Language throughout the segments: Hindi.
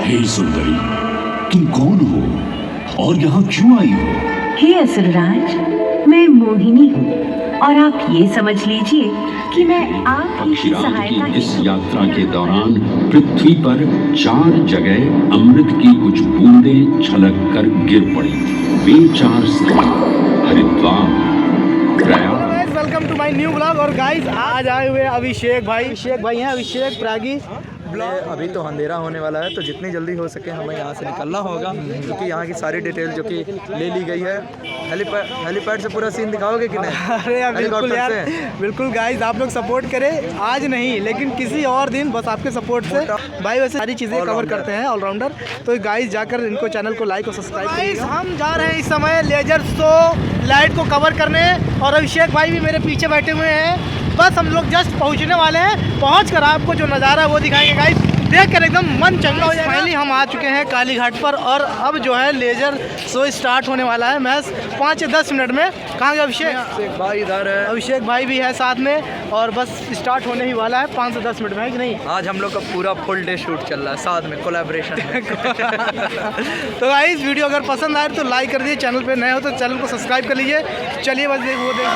हे सुंदरी, तुम कौन हो और यहाँ क्यों आई हो? हे असुरराज, मैं मोहिनी हूँ और आप ये समझ लीजिए कि मैं आपकी पक्षीराज सहायता की इस यात्रा के दौरान पृथ्वी पर 4 जगह अमृत की कुछ बूंदें छलक कर गिर पड़ी। वे 4 स्थल Haridwar, Prayag. Welcome to my new blog. और गाइस आज आए हुए अभिषेक भाई हैं, अभिषेक प्रागी। अभी तो अंधेरा होने वाला है, तो जितनी जल्दी हो सके हमें यहाँ से निकलना होगा, क्योंकि यहाँ की सारी डिटेल जो कि ले ली गई है। हेलीपैड से पूरा सीन दिखाओगे कि नहीं? अरे यार बिल्कुल यार, बिल्कुल गाइस, आप लोग सपोर्ट करें, आज नहीं लेकिन किसी और दिन, बस आपके सपोर्ट से। भाई वैसे सारी चीज़ें कवर करते हैं, ऑलराउंडर। तो गाइस जाकर इनको चैनल को लाइक और सब्सक्राइब करिए। हम जा रहे हैं इस समय लेजर शो लाइट को कवर करने, और अभिषेक भाई भी मेरे पीछे बैठे हुए हैं। बस हम लोग जस्ट पहुंचने वाले हैं, पहुंच कर आपको जो नज़ारा है वो दिखाएंगे गाइस। देख कर एकदम मन चंगा हो जाएगा। फाइनली हम आ चुके हैं काली घाट पर, और अब जो है लेजर शो स्टार्ट होने वाला है मैच 5 से 10 मिनट में। कहाँ गए अभिषेक भाई? इधर है, अभिषेक भाई भी है साथ में, और बस स्टार्ट होने ही वाला है 5 से 10 मिनट में, है कि नहीं? आज हम लोग का पूरा फुल डे शूट चल रहा है साथ में, कोलैबोरेशन में। तो गाइस वीडियो अगर पसंद आए तो लाइक कर दीजिए, चैनल पे नए हो तो चैनल को सब्सक्राइब कर लीजिए। चलिए बस वो देख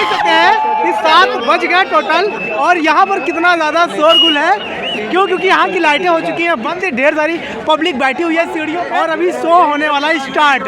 सकते हैं कि 7 बज गए टोटल, और यहाँ पर कितना ज़्यादा शोरगुल है। क्योंकि यहाँ की लाइटें हो चुकी हैं बंद, ढेर सारी पब्लिक बैठी हुई है सीढ़ियों, और अभी शो होने वाला है स्टार्ट।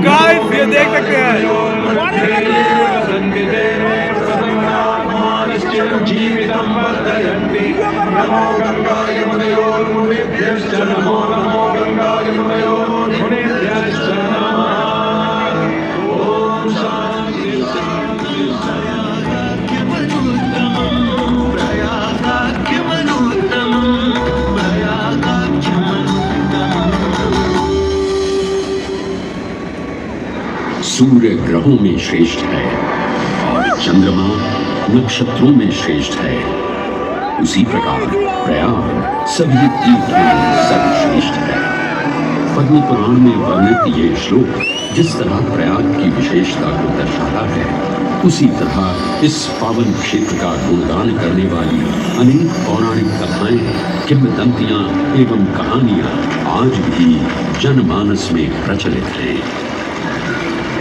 गाइस ये देख सकते हैं, सूर्य ग्रहों में श्रेष्ठ है और चंद्रमा नक्षत्रों में श्रेष्ठ है। उसी प्रकार प्रयाग सभी तीर्थों में सर्वश्रेष्ठ है। पद्म पुराण में वर्णित ये श्लोक जिस तरह प्रयाग की विशेषता को दर्शाता है, उसी तरह इस पावन क्षेत्र का गुणगान करने वाली अनेक पौराणिक कथाएं, किंवदंतियां एवं कहानियां आज भी जनमानस में प्रचलित हैं।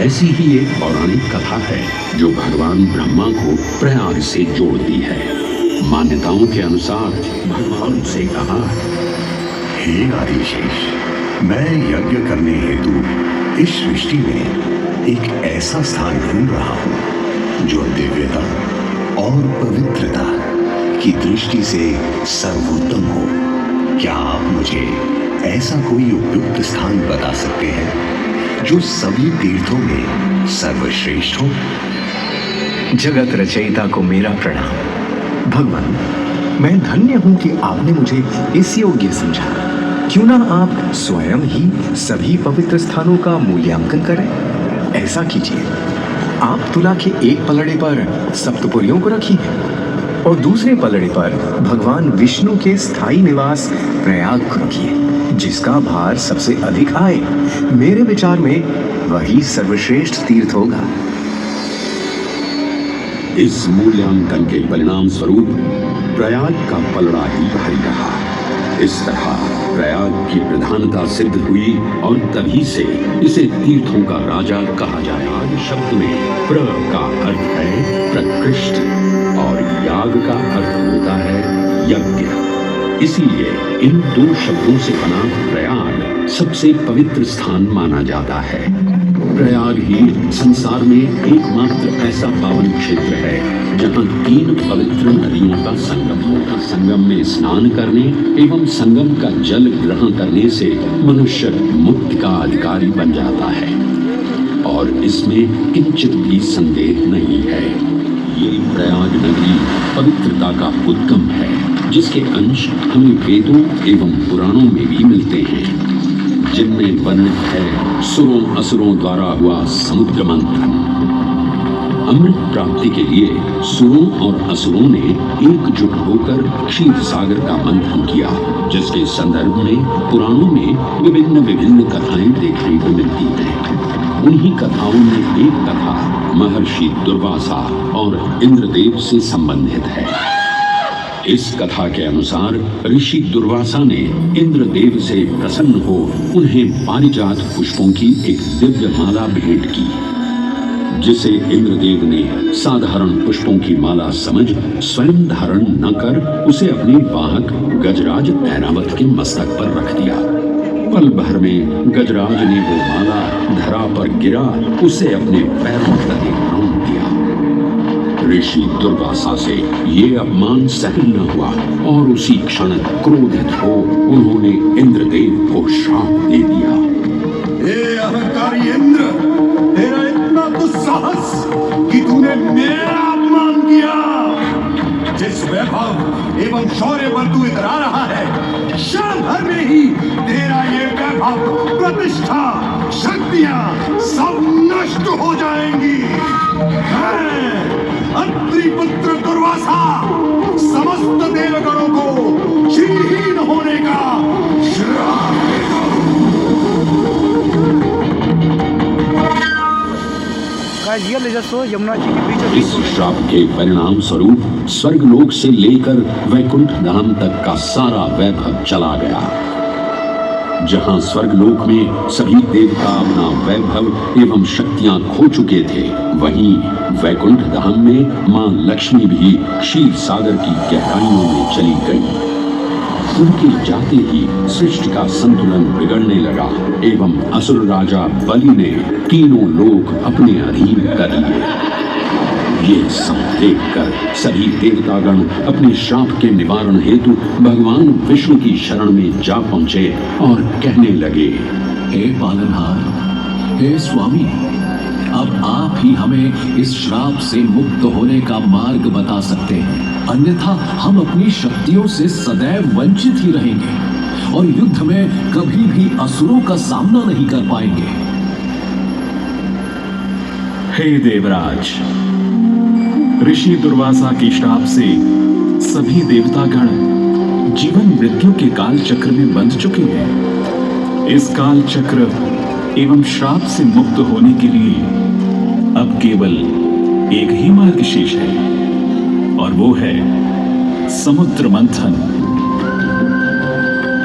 ऐसी ही एक पौराणिक कथा है जो भगवान ब्रह्मा को प्रयाग से जोड़ती है। मान्यताओं के अनुसार भगवान से कहा, हे आदिशेष, मैं यज्ञ करने हेतु इस सृष्टि में एक ऐसा स्थान ढूंढ रहा हूँ जो दिव्यता और पवित्रता की दृष्टि से सर्वोत्तम हो। क्या आप मुझे ऐसा कोई उपयुक्त स्थान बता सकते हैं जो सभी तीर्थों में सर्वश्रेष्ठ हो? जगत रचयिता को मेरा प्रणाम। भगवान, मैं धन्य हूं कि आपने मुझे इस योग्य समझा। क्यों ना आप स्वयं ही सभी पवित्र स्थानों का मूल्यांकन करें। ऐसा कीजिए, आप तुला के एक पलड़े पर सप्तपुरियों को रखिए और दूसरे पलड़े पर भगवान विष्णु के स्थायी निवास प्रयाग को रखिए। जिसका भार सबसे अधिक आए, मेरे विचार में वही सर्वश्रेष्ठ तीर्थ होगा। इस मूल्यांकन के परिणाम स्वरूप प्रयाग का पलड़ा ही भारी रहा। इस तरह प्रयाग की प्रधानता सिद्ध हुई और तभी से इसे तीर्थों का राजा कहा जाता है। शब्द में प्र का अर्थ है प्रकृष्ट और याग का अर्थ होता है यज्ञ। इसीलिए इन 2 शब्दों से बना प्रयाग सबसे पवित्र स्थान माना जाता है। प्रयाग ही संसार में एकमात्र ऐसा पावन क्षेत्र है जहां 3 पवित्र नदियों का संगम होगा। संगम में स्नान करने एवं संगम का जल ग्रहण करने से मनुष्य मुक्ति का अधिकारी बन जाता है, और इसमें किंचित भी संदेह नहीं है। ये प्रयाग नगरी पवित्रता का उद्गम है, जिसके अंश हमें वेदों एवं पुराणों में भी मिलते हैं, जिनमें वर्णित है सुरों असुरों द्वारा हुआ समुद्र मंथन। अमृत प्राप्ति के लिए सुरों और असुरों ने एकजुट होकर क्षीर सागर का मंथन किया, जिसके संदर्भ में पुराणों में विभिन्न कथाएं देखने को मिलती हैं। उन्हीं कथाओं में एक कथा महर्षि दुर्वासा और इंद्रदेव से संबंधित है। इस कथा के अनुसार ऋषि दुर्वासा ने इंद्रदेव से प्रसन्न हो उन्हें पारिजात पुष्पों की एक दिव्य माला भेंट की, जिसे इंद्रदेव ने साधारण पुष्पों की माला समझ स्वयं धारण न कर उसे अपने वाहक गजराज ऐरावत के मस्तक पर रख दिया। पल भर में गजराज ने वो माला धरा पर गिरा उसे अपने पैरों तले रौंद दिया। ऋषि दुर्वासा से ये अपमान सहन न हुआ और उसी क्षण क्रोधित हो उन्होंने इंद्रदेव को श्राप दे दिया। ए अहंकारी इंद्र, तेरा इतना दुस्साहस कि तूने मेरा अपमान किया। जिस वैभव एवं शौर्य पर तू इतरा रहा है, क्षण भर में ही तेरा ये वैभव, प्रतिष्ठा, शक्तियां सब नष्ट हो जाएंगी। अत्रि पुत्र दुर्वासा समस्त देवगणों को श्रीहीन होने का श्राप देता हूं। गाइस ये ले सो यमुना जी के बीचों बीच इस श्राप के परिणाम स्वरूप स्वर्गलोक से लेकर वैकुंठ धाम तक का सारा वैभव चला गया। जहां स्वर्गलोक में सभी देवता अपना वैभव एवं शक्तियां खो चुके थे, वहीं वैकुंठ धाम में मां लक्ष्मी भी क्षीर सागर की गहराइयों में चली गई। उनके जाते ही सृष्टि का संतुलन बिगड़ने लगा एवं असुर राजा बलि ने तीनों लोक अपने अधीन कर लिए। ये सब देखकर सभी देवतागण अपने श्राप के निवारण हेतु भगवान विष्णु की शरण में जा पहुंचे और कहने लगे, हे पालनहार, हे स्वामी, अब आप ही हमें इस श्राप से मुक्त होने का मार्ग बता सकते हैं, अन्यथा हम अपनी शक्तियों से सदैव वंचित ही रहेंगे और युद्ध में कभी भी असुरों का सामना नहीं कर पाएंगे। हे देवराज, ऋषि दुर्वासा के श्राप से सभी देवतागण जीवन मृत्यु के काल चक्र में बंध चुके हैं। इस काल चक्र एवं श्राप से मुक्त होने के लिए अब केवल एक ही मार्ग शेष है और वो है समुद्र मंथन।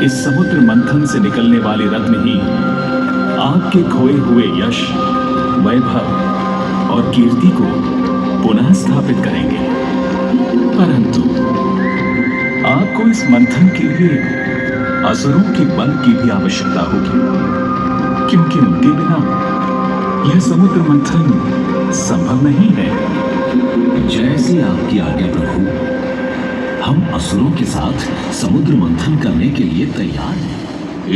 इस समुद्र मंथन से निकलने वाले रत्न ही आपके खोए हुए यश, वैभव और कीर्ति को पुनः स्थापित करेंगे। परंतु आपको इस मंथन के लिए असुरों के बल की भी आवश्यकता होगी, क्योंकि उनके बिना यह समुद्र मंथन संभव नहीं है। जैसी आपकी आज्ञा प्रभु, हम असुरों के साथ समुद्र मंथन करने के लिए तैयार हैं।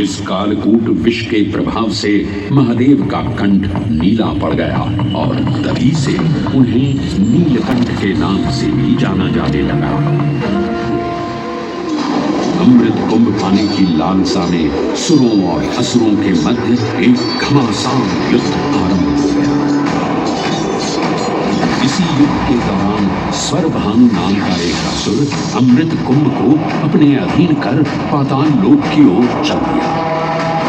इस कालकूट विष के प्रभाव से महादेव का कंठ नीला पड़ गया और तभी से उन्हें नीलकंठ के नाम से भी जाना जाने लगा। अमृत कुंभ पाने की लालसा में सुरों और असुरों के मध्य एक घमासान युद्ध आरंभ हो गया। इसी युद्ध के दौरान स्वरभानु नाम का एक असुर अमृत कुंभ को अपने अधीन कर पाताल लोक की ओर चल दिया।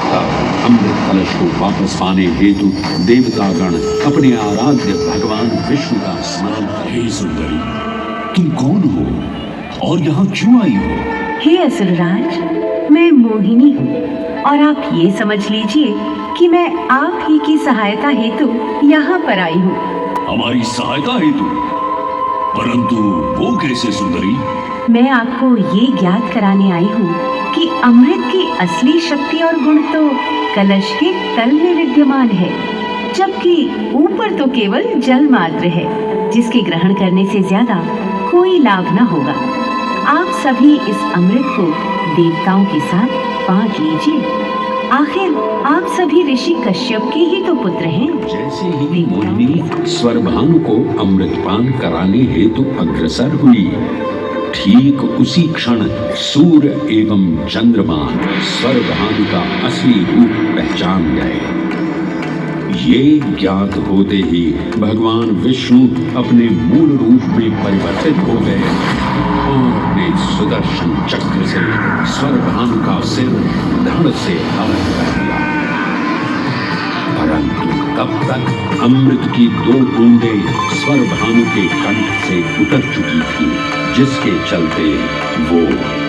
तब अमृत कलश को वापस पाने हेतु देवतागण अपने आराध्य भगवान विष्णु का स्मरण। हे सुंदरी, तुम कौन हो और यहाँ क्यों आई हो? हे असुरराज, मैं मोहिनी हूँ और आप ये समझ लीजिए कि मैं आप ही की सहायता हेतु यहाँ पर आई हूँ। हमारी सहायता हेतु? परंतु वो कैसे सुंदरी? मैं आपको ये ज्ञात कराने आई हूँ कि अमृत की असली शक्ति और गुण तो कलश के तल में विद्यमान है, जबकि ऊपर तो केवल जल मात्र है, जिसके ग्रहण करने से ज्यादा कोई लाभ न होगा। आप सभी इस अमृत को देवताओं के साथ बांट लीजिए। आखिर आप सभी ऋषि कश्यप के ही तो पुत्र हैं। जैसे ही मोहिनी स्वरभानु को अमृतपान कराने हेतु अग्रसर हुई, ठीक उसी क्षण सूर्य एवं चंद्रमा स्वरभानु का असली रूप पहचान गए। ये ज्ञात होते ही भगवान विष्णु अपने मूल रूप में परिवर्तित हो गए और अपने सुदर्शन चक्र से स्वरभानु का सिर धड़ से अलग कर दिया। परंतु तब तक अमृत की 2 बूंदें स्वरभानु के कंठ से उतर चुकी थी। जिसके चलते वो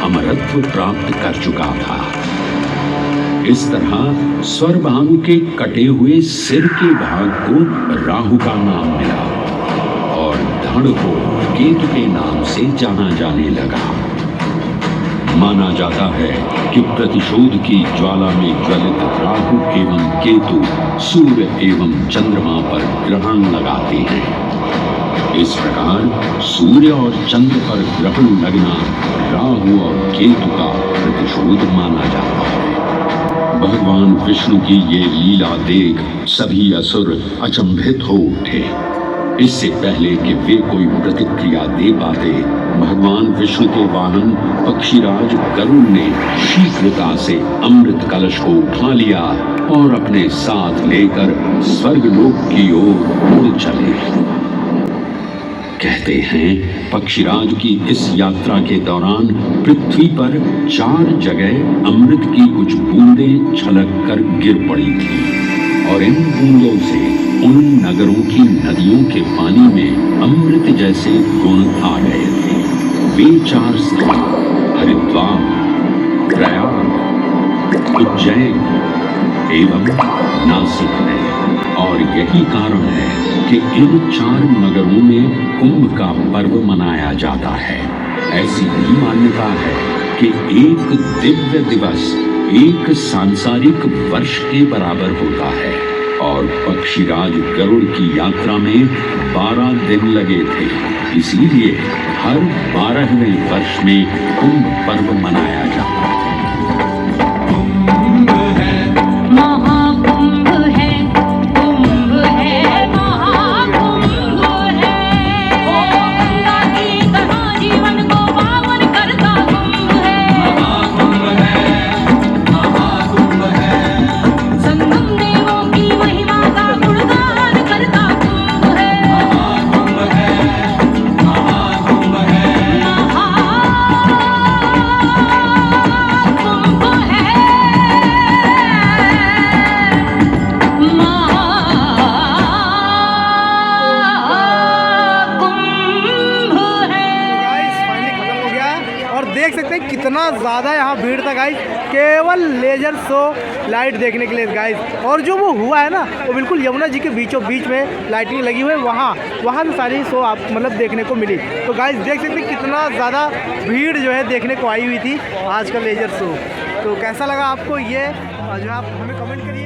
अमरत्व प्राप्त कर चुका था। इस तरह स्वरभानु के कटे हुए सिर के भाग को राहु का नाम मिला और धड़ को केतु के नाम से जाना जाने लगा। माना जाता है कि प्रतिशोध की ज्वाला में ज्वलित राहु एवं केतु सूर्य एवं चंद्रमा पर ग्रहण लगाते हैं। इस प्रकार सूर्य और चंद्र पर ग्रहण लगना राहु और केतु का प्रतिशोध माना जाता है। भगवान विष्णु की ये लीला देख सभी असुर अचंभित हो उठे। इससे पहले कि वे कोई प्रतिक्रिया दे पाते, भगवान विष्णु के वाहन पक्षीराज गरुड़ ने शीघ्रता से अमृत कलश को उठा लिया और अपने साथ लेकर स्वर्गलोक की ओर उड़ चले। कहते हैं पक्षीराज की इस यात्रा के दौरान पृथ्वी पर 4 जगह अमृत की कुछ बूंदें छलक कर गिर पड़ी थी और इन बूंदों से उन नगरों की नदियों के पानी में अमृत जैसे गुण आ गए थे। वे 4 स्थान हरिद्वार, प्रयाग, उज्जैन एवं नासिक है और यही कारण है कि इन 4 नगरों में कुंभ का पर्व मनाया जाता है। ऐसी भी मान्यता है कि एक दिव्य दिवस एक सांसारिक वर्ष के बराबर होता है और पक्षीराज गरुड़ की यात्रा में 12 दिन लगे थे। इसीलिए हर 12वें वर्ष में कुंभ पर्व मनाया जाता है। देख सकते हैं कितना ज़्यादा यहाँ भीड़ था गाइस, केवल लेजर शो लाइट देखने के लिए गाइस। और जो वो हुआ है ना, वो बिल्कुल यमुना जी के बीचों बीच में लाइटिंग लगी हुई है, वहाँ भी सारी शो आप मतलब देखने को मिली। तो गाइस देख सकते हैं कितना ज़्यादा भीड़ जो है देखने को आई हुई थी आज का लेजर शो। तो कैसा लगा आपको ये, जो आप हमें कमेंट करिए।